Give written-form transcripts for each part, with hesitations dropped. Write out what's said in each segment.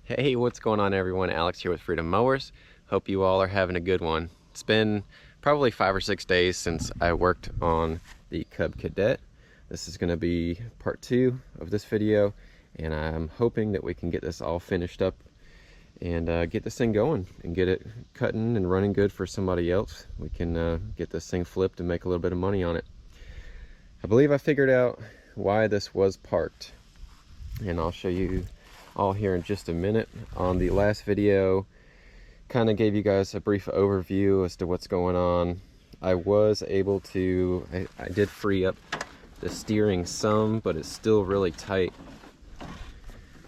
Hey, what's going on everyone? Alex here with Freedom Mowers. Hope you all are having a good one. It's been probably 5 or 6 days since I worked on the Cub Cadet. This is going to be part 2 of this video, and I'm hoping that we can get this all finished up and get this thing going and get it cutting and running good for somebody else. We can get this thing flipped and make a little bit of money on it. I believe I figured out why this was parked, and I'll show you all here in just a minute. On the last video, kind of gave you guys a brief overview as to what's going on. I was able to, I did free up the steering some, but it's still really tight.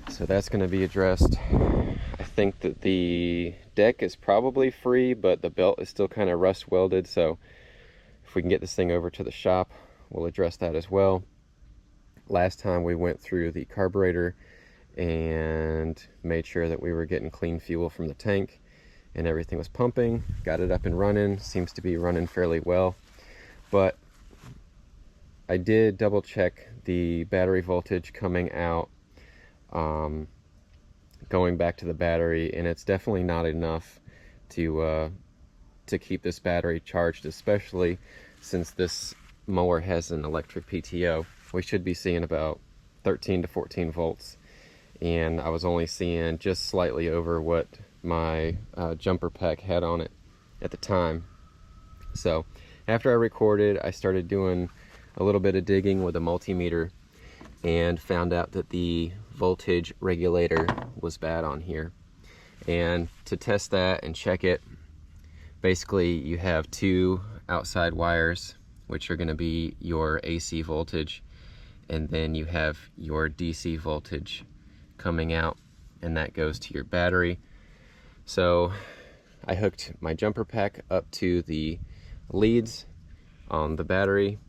So that's going to be addressed. I think that the deck is probably free, but the belt is still kind of rust welded. So if we can get this thing over to the shop, we'll address that as well. Last time we went through the carburetor and made sure that we were getting clean fuel from the tank and everything was pumping. Got it up and running. Seems to be running fairly well, but I did double check the battery voltage coming out, going back to the battery, and it's definitely not enough to keep this battery charged, especially since this mower has an electric PTO. We should be seeing about 13 to 14 volts. And I was only seeing just slightly over what my jumper pack had on it at the time. So after I recorded, I started doing a little bit of digging with a multimeter and found out that the voltage regulator was bad on here. And to test that and check it, basically you have two outside wires, which are going to be your AC voltage, and then you have your DC voltage coming out, and that goes to your battery. So I hooked my jumper pack up to the leads on the battery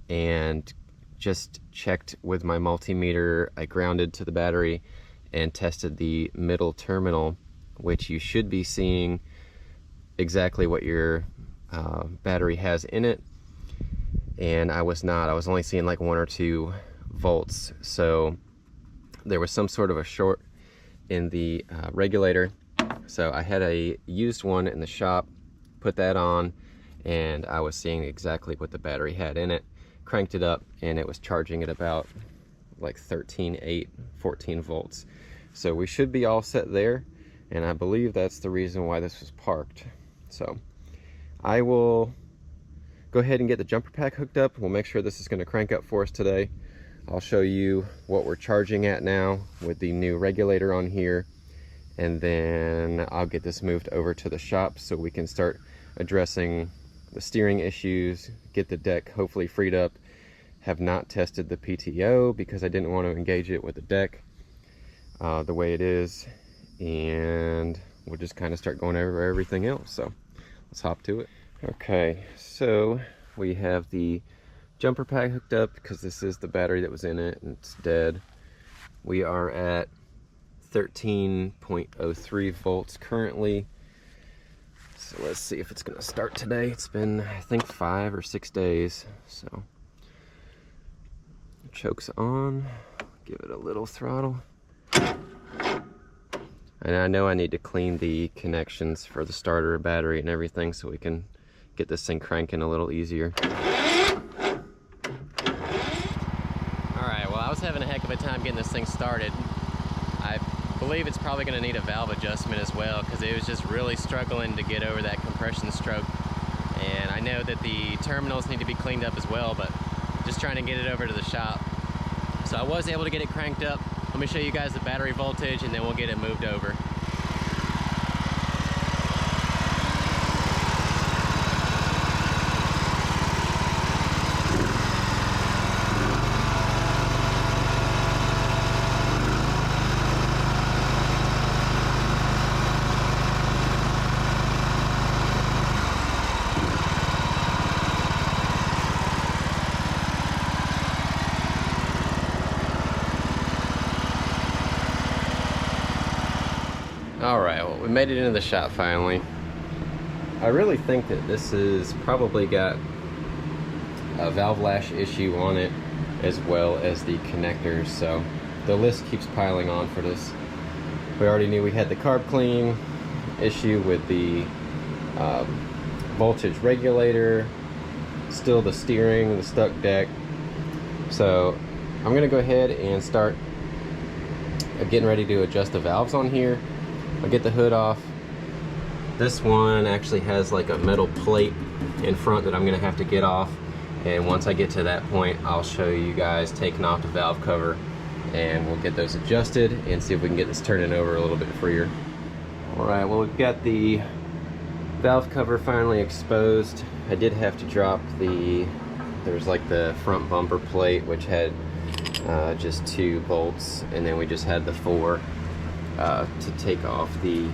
and just checked with my multimeter. I grounded to the battery and tested the middle terminal, which you should be seeing exactly what your battery has in it, and I was not. I was only seeing like 1 or 2 volts. So there was some sort of a short in the regulator. So I had a used one in the shop, put that on, and I was seeing exactly what the battery had in it. Cranked it up, and it was charging at about like 13.8, 14 volts. So we should be all set there, and I believe that's the reason why this was parked. So I will go ahead and get the jumper pack hooked up. We'll make sure this is going to crank up for us today. I'll show you what we're charging at now with the new regulator on here, and then I'll get this moved over to the shop so we can start addressing the steering issues, get the deck hopefully freed up. Have not tested the PTO because I didn't want to engage it with the deck the way it is, and we'll just kind of start going over everything else. So let's hop to it. Okay, so we have the jumper pack hooked up because this is the battery that was in it and it's dead. We are at 13.03 volts currently. So let's see if it's gonna start today. It's been, I think, 5 or 6 days. So choke's on, give it a little throttle. And I know I need to clean the connections for the starter, battery, and everything so we can get this thing cranking a little easier. Alright, well, I was having a heck of a time getting this thing started. I believe it's probably going to need a valve adjustment as well, because it was just really struggling to get over that compression stroke. And I know that the terminals need to be cleaned up as well, but just trying to get it over to the shop. So I was able to get it cranked up. Let me show you guys the battery voltage, and then we'll get it moved over. Alright, well, we made it into the shop finally. I really think that this has probably got a valve lash issue on it, as well as the connectors, so the list keeps piling on for this. We already knew we had the carb clean issue with the voltage regulator, still the steering, the stuck deck. So I'm gonna go ahead and start getting ready to adjust the valves on here. I'll get the hood off. This one actually has like a metal plate in front that I'm gonna have to get off, and once I get to that point, I'll show you guys taking off the valve cover, and we'll get those adjusted and see if we can get this turning over a little bit freer. All right, well, we've got the valve cover finally exposed. I did have to drop there's like the front bumper plate, which had just 2 bolts, and then we just had the 4 to take off the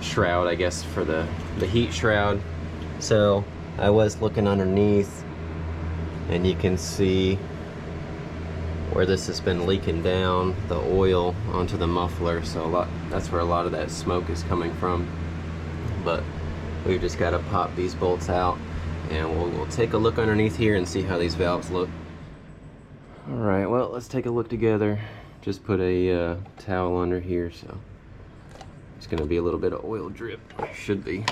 shroud, I guess, for the heat shroud. So I was looking underneath, and you can see where this has been leaking down the oil onto the muffler, so that's where a lot of that smoke is coming from. But we've just got to pop these bolts out, and we'll take a look underneath here and see how these valves look. All right, well, let's take a look together. Just put a towel under here, so it's gonna be a little bit of oil drip. Should be.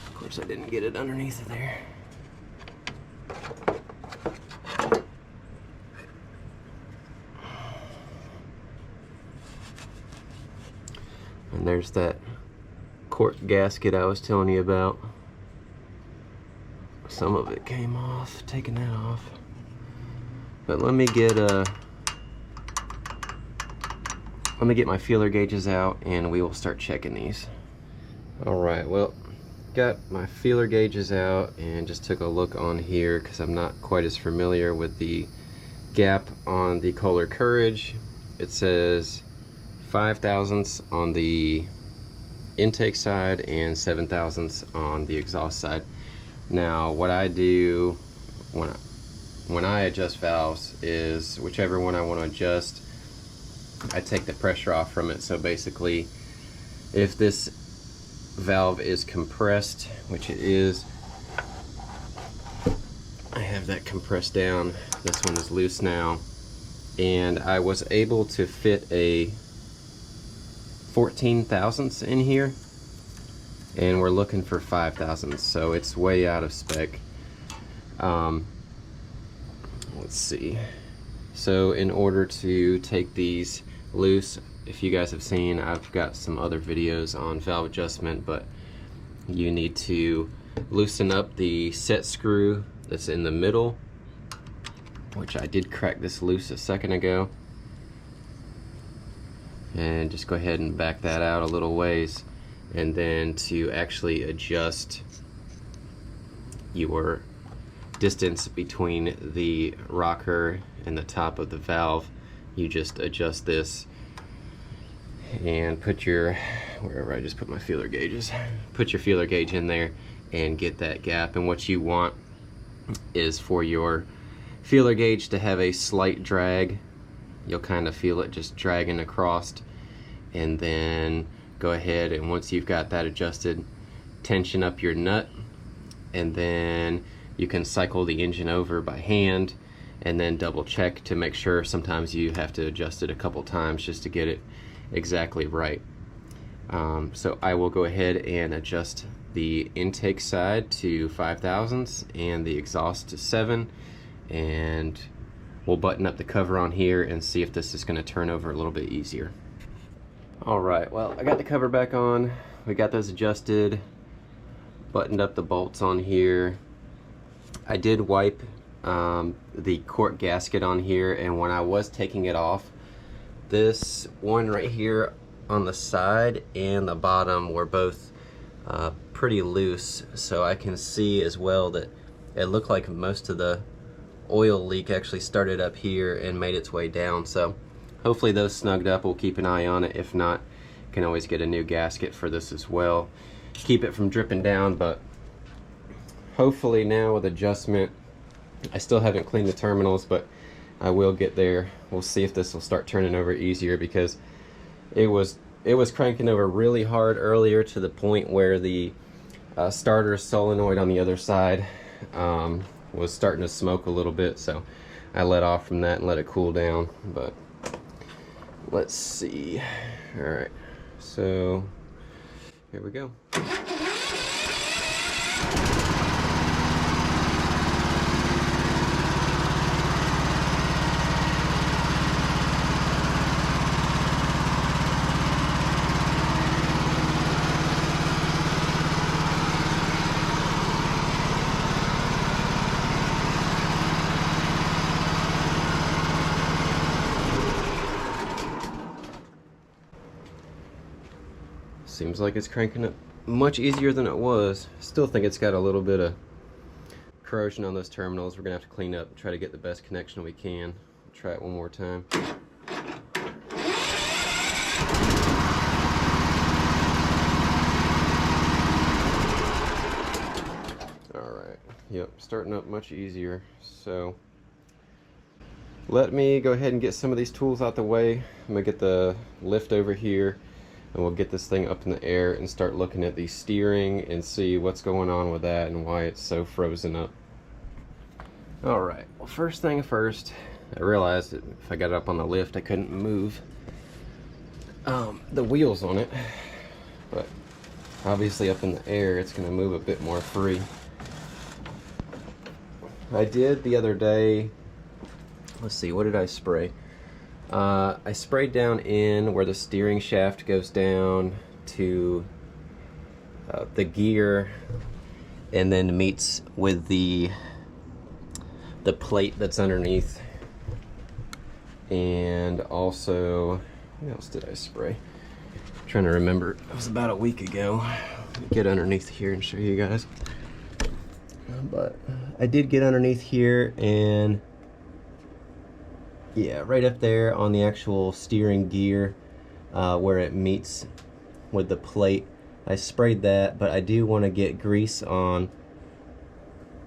Of course, I didn't get it underneath there. And there's that cork gasket I was telling you about. Some of it came off, taking that off. But let me get my feeler gauges out, and we will start checking these. All right, well, got my feeler gauges out and just took a look on here because I'm not quite as familiar with the gap on the Kohler Courage. It says 5 thousandths on the intake side and 7 thousandths on the exhaust side. Now, what I do when I adjust valves is whichever one I want to adjust, I take the pressure off from it. So basically, if this valve is compressed, which it is, I have that compressed down. This one is loose now, and I was able to fit a 14 thousandths in here, and we're looking for 5 thousandths, so it's way out of spec. Let's see. So in order to take these loose, if you guys have seen, I've got some other videos on valve adjustment, but you need to loosen up the set screw that's in the middle, which I did crack this loose a second ago, and just go ahead and back that out a little ways, and then to actually adjust your distance between the rocker and the top of the valve, you just adjust this and put your, wherever I just put my feeler gauges, put your feeler gauge in there and get that gap. And what you want is for your feeler gauge to have a slight drag. You'll kind of feel it just dragging across, and then go ahead, and once you've got that adjusted, tension up your nut, and then you can cycle the engine over by hand and then double check to make sure. Sometimes you have to adjust it a couple times just to get it exactly right. So I will go ahead and adjust the intake side to 5 thousandths and the exhaust to 7, and we'll button up the cover on here and see if this is going to turn over a little bit easier. Alright, well, I got the cover back on. We got those adjusted, buttoned up the bolts on here. I did wipe the cork gasket on here, and when I was taking it off, this one right here on the side and the bottom were both pretty loose, so I can see as well that it looked like most of the oil leak actually started up here and made its way down. So hopefully those snugged up. We'll keep an eye on it. If not, can always get a new gasket for this as well, keep it from dripping down. But hopefully now with adjustment, I still haven't cleaned the terminals, but I will get there. We'll see if this will start turning over easier, because it was cranking over really hard earlier, to the point where the starter solenoid on the other side was starting to smoke a little bit. So I let off from that and let it cool down. But Let's see. All right, so here we go. Seems like it's cranking up much easier than it was. Still think it's got a little bit of corrosion on those terminals. We're gonna have to clean up and try to get the best connection we can. Try it one more time. Alright, yep, starting up much easier. So let me go ahead and get some of these tools out the way. I'm gonna get the lift over here, and we'll get this thing up in the air and start looking at the steering and see what's going on with that and why it's so frozen up. Alright, well, first thing first, I realized that if I got it up on the lift I couldn't move the wheels on it, but obviously up in the air it's going to move a bit more free. I did the other day, let's see, what did I spray? I sprayed down in where the steering shaft goes down to the gear and then meets with the plate that's underneath. And also, what else did I spray? I'm trying to remember, it was about a week ago. Let me get underneath here and show you guys. But I did get underneath here, and yeah, right up there on the actual steering gear where it meets with the plate, I sprayed that. But I do want to get grease on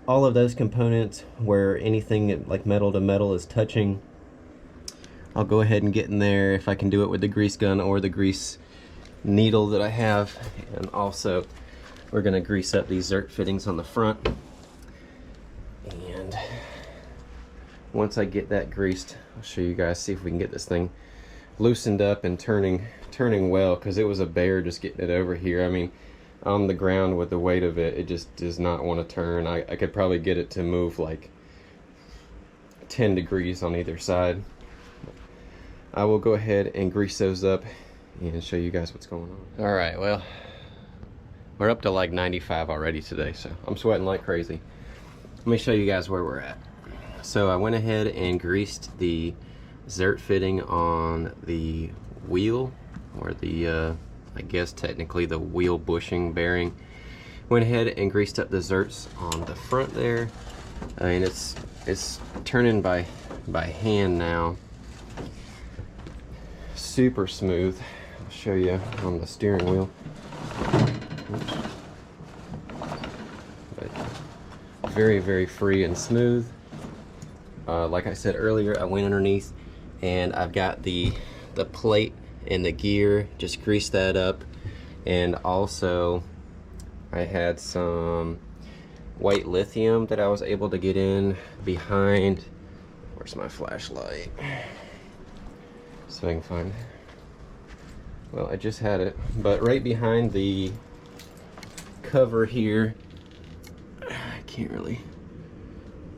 all of those components where anything like metal to metal is touching. I'll go ahead and get in there if I can do it with the grease gun or the grease needle that I have. And also we're going to grease up these Zert fittings on the front. And once I get that greased, I'll show you guys, see if we can get this thing loosened up and turning well, because it was a bear just getting it over here. I mean, on the ground with the weight of it, it just does not want to turn. I could probably get it to move like 10 degrees on either side. I will go ahead and grease those up and show you guys what's going on. All right, well, we're up to like 95 already today, so I'm sweating like crazy. Let me show you guys where we're at. So I went ahead and greased the Zert fitting on the wheel, or the I guess technically the wheel bushing bearing. Went ahead and greased up the Zerts on the front there, and it's turning by hand now. Super smooth. I'll show you on the steering wheel. Oops. But very, very free and smooth. Like I said earlier, I went underneath and I've got the plate and the gear, just greased that up. And also I had some white lithium that I was able to get in behind, where's my flashlight? So I can find, well, I just had it, but right behind the cover here, I can't really,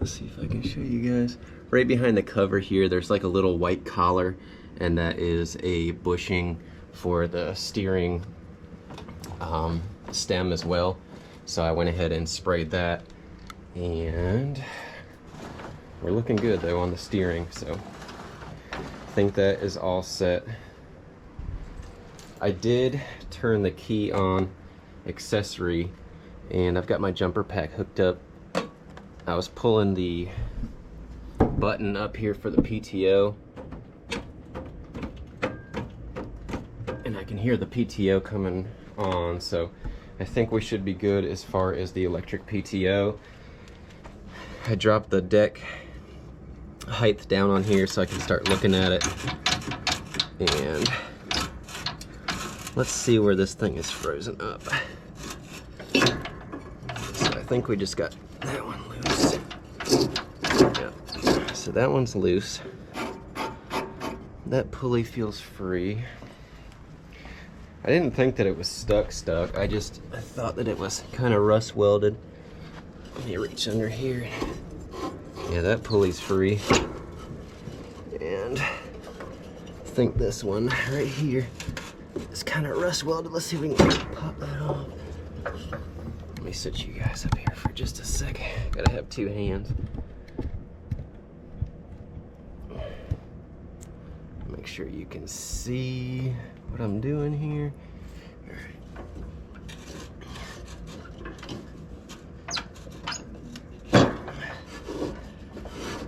let's see if I can show you guys. Right behind the cover here, there's like a little white collar, and that is a bushing for the steering stem as well. So I went ahead and sprayed that, and we're looking good though on the steering, so I think that is all set. I did turn the key on accessory, and I've got my jumper pack hooked up. I was pulling the button up here for the PTO, and I can hear the PTO coming on, so I think we should be good as far as the electric PTO. I dropped the deck height down on here so I can start looking at it, and let's see where this thing is frozen up. So I think we just got that one loose. Yeah. So that one's loose. that pulley feels free. I didn't think that it was stuck. I thought that it was kind of rust welded. Let me reach under here. Yeah, that pulley's free. And I think this one right here is kind of rust welded. Let's see if we can pop that off. Let me sit you guys up here for just a second. Gotta have two hands. Make sure you can see what I'm doing here.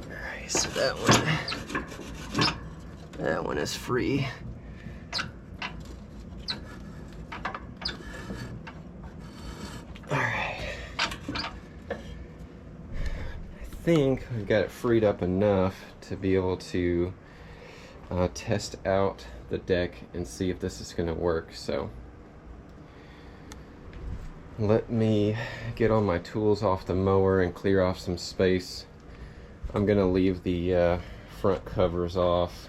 Alright, so that one is free. Alright. I think we've got it freed up enough to be able to test out the deck and see if this is going to work. So let me get all my tools off the mower and clear off some space. I'm going to leave the front covers off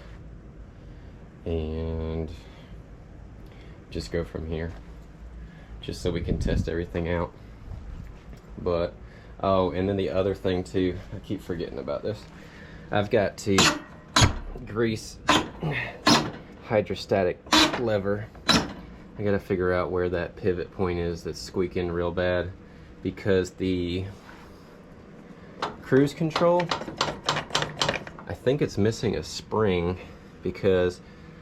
and just go from here, just so we can test everything out. But oh, and then the other thing too, I keep forgetting about this, I've got to grease hydrostatic lever. I gotta figure out where that pivot point is that's squeaking real bad, because the cruise control, I think it's missing a spring, because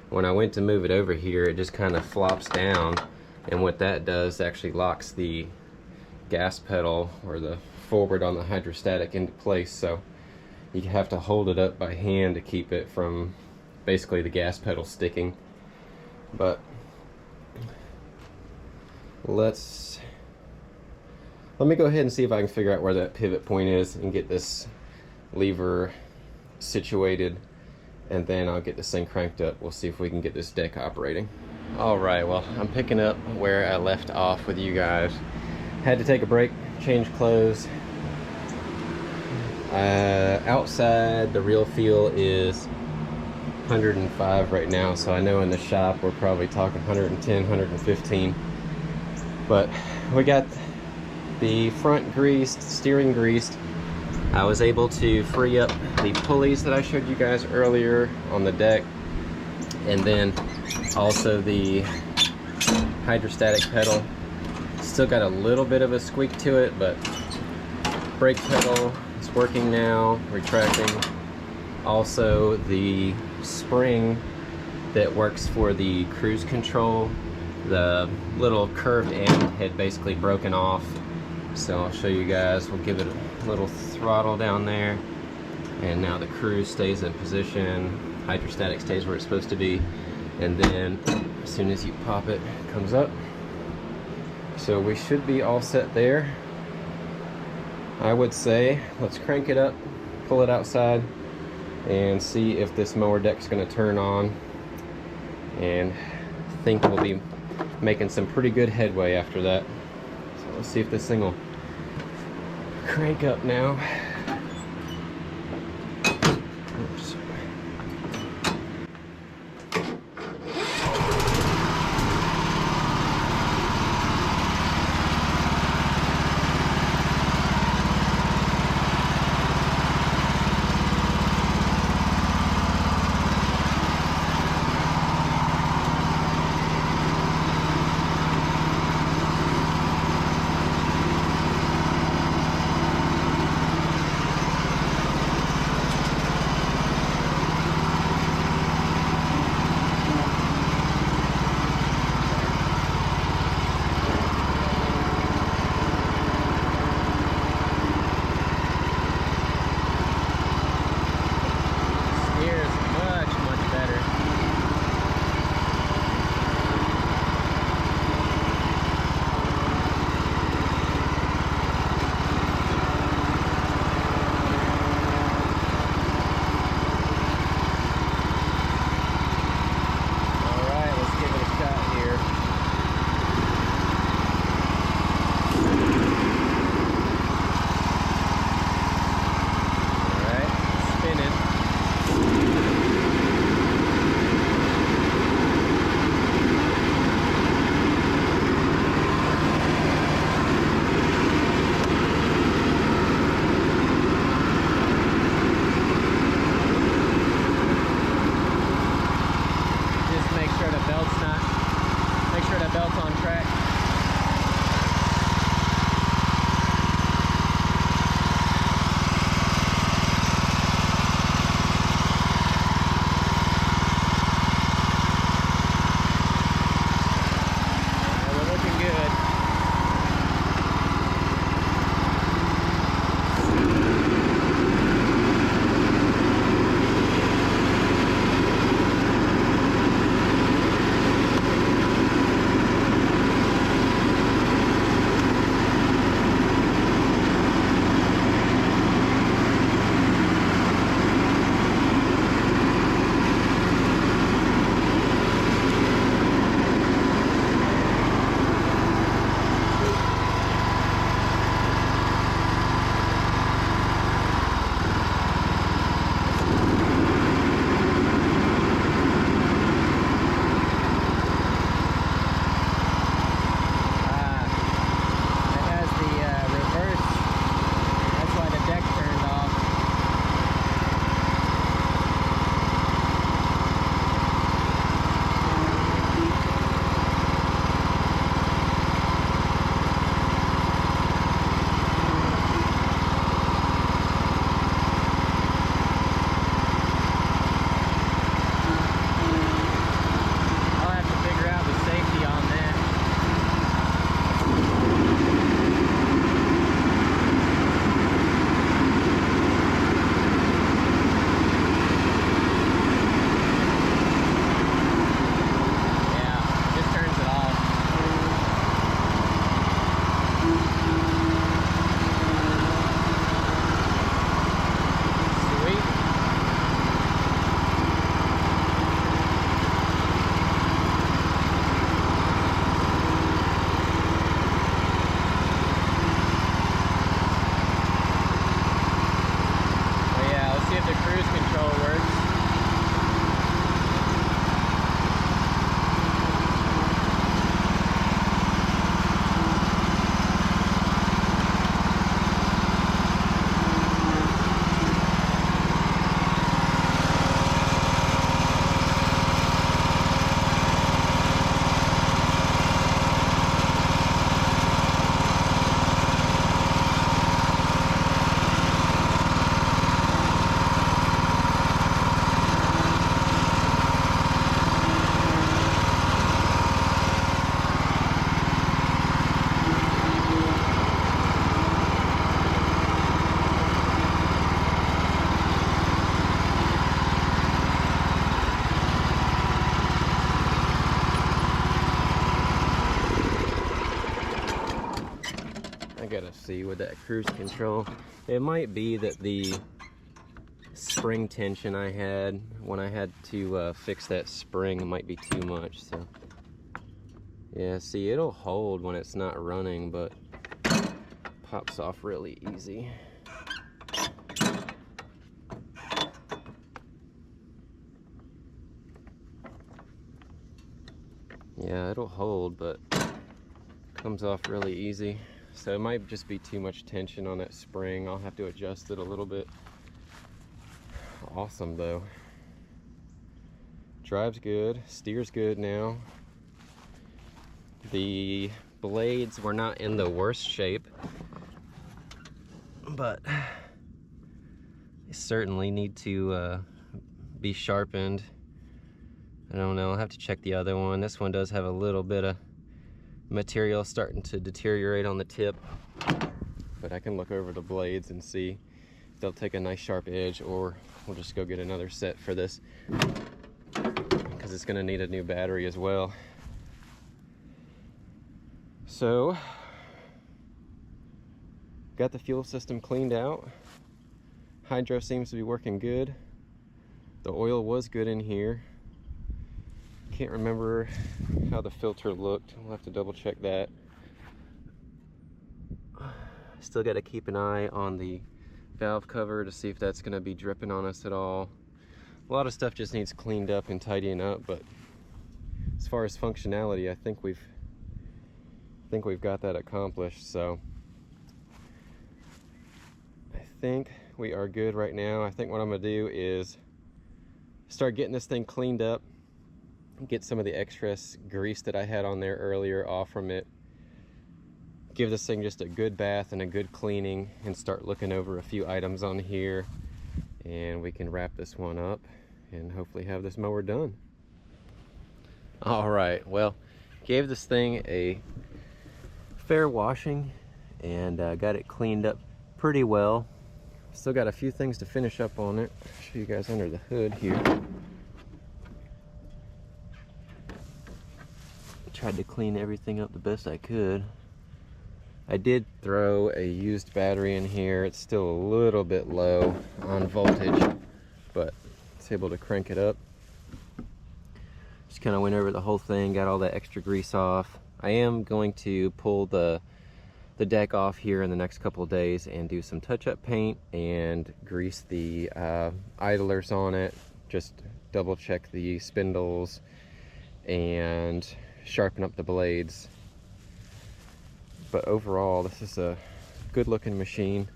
when I went to move it over here it just kind of flops down, and what that does actually locks the gas pedal or the forward on the hydrostatic into place. So you have to hold it up by hand to keep it from basically the gas pedal sticking. But let me go ahead and see if I can figure out where that pivot point is and get this lever situated, and then I'll get this thing cranked up. We'll see if we can get this deck operating. Alright, well, I'm picking up where I left off with you guys. Had to take a break, change clothes. Outside the real feel is 105 right now, so I know in the shop we're probably talking 110, 115. But we got the front greased, steering greased. I was able to free up the pulleys that I showed you guys earlier on the deck, and then also the hydrostatic pedal. Still got a little bit of a squeak to it, but brake pedal is working now, retracting. Also the spring that works for the cruise control, the little curved end had basically broken off. So I'll show you guys. We'll give it a little throttle down there, and now the cruise stays in position, hydrostatic stays where it's supposed to be, and then as soon as you pop it, it comes up. So we should be all set there. I would say let's crank it up, pull it outside, and see if this mower deck's going to turn on. And I think we'll be making some pretty good headway after that. So let's see if this thing will crank up now. Oops. belt's not, make sure that belt's on track. We're looking good. I gotta see with that cruise control. It might be that the spring tension I had when I had to fix that spring might be too much. So yeah, see, it'll hold when it's not running, but pops off really easy. Yeah, it'll hold, but comes off really easy. So it might just be too much tension on that spring. I'll have to adjust it a little bit. Awesome though. Drives good, steers good now. The blades were not in the worst shape, but they certainly need to be sharpened. I don't know, I'll have to check the other one. This one does have a little bit of material starting to deteriorate on the tip, but I can look over the blades and see if they'll take a nice sharp edge, or we'll just go get another set for this because it's going to need a new battery as well. So got the fuel system cleaned out. Hydro seems to be working good. The oil was good in here. Can't remember how the filter looked. We'll have to double check that. Still got to keep an eye on the valve cover to see if that's going to be dripping on us at all. A lot of stuff just needs cleaned up and tidying up, but as far as functionality, I think we've got that accomplished. So I think we are good right now. I think what I'm gonna do is start getting this thing cleaned up, get some of the excess grease that I had on there earlier off from it, give this thing just a good bath and a good cleaning, and start looking over a few items on here, and we can wrap this one up and hopefully have this mower done. All right, well, gave this thing a fair washing and got it cleaned up pretty well. Still got a few things to finish up on it. I'll show you guys under the hood here. Tried to clean everything up the best I could. I did throw a used battery in here. It's still a little bit low on voltage, but it's able to crank it up. Just kind of went over the whole thing, got all that extra grease off. I am going to pull the deck off here in the next couple of days and do some touch-up paint and grease the idlers on it. Just double check the spindles and sharpen up the blades. But overall, this is a good looking machine.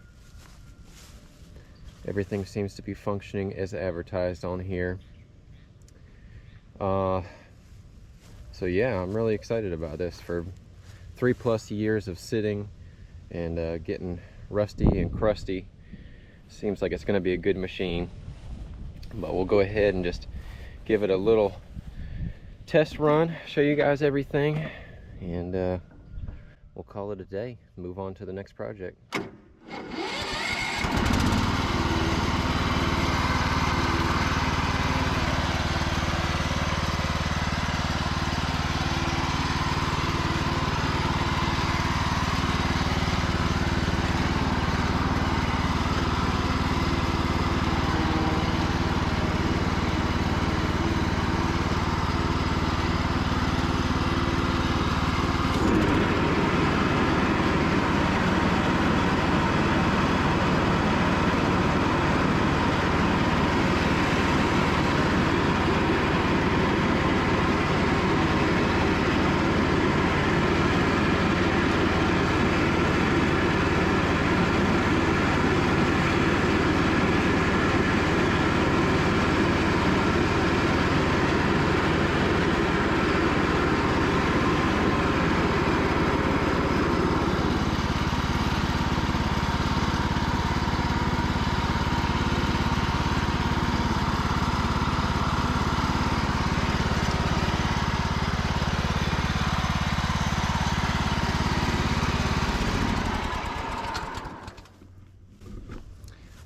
Everything seems to be functioning as advertised on here. So yeah, I'm really excited about this. For 3+ years of sitting and getting rusty and crusty, seems like it's going to be a good machine. But we'll go ahead and just give it a little test run, show you guys everything, and we'll call it a day. Move on to the next project.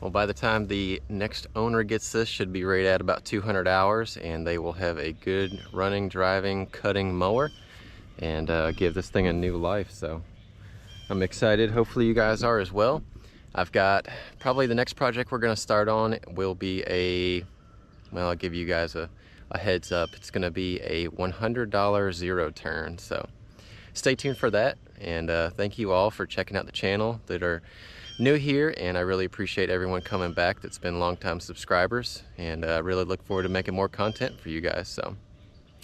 Well, by the time the next owner gets this, should be rated at about 200 hours, and they will have a good running, driving, cutting mower, and give this thing a new life. So I'm excited. Hopefully you guys are as well. I've got probably the next project we're going to start on will be well, I'll give you guys a heads up. It's going to be a $100 zero turn. So stay tuned for that. And thank you all for checking out the channel that are new here, and I really appreciate everyone coming back that's been longtime subscribers, and I really look forward to making more content for you guys. So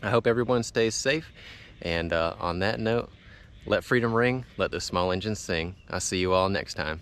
I hope everyone stays safe, and on that note, let freedom ring, let the small engine sing. I'll see you all next time.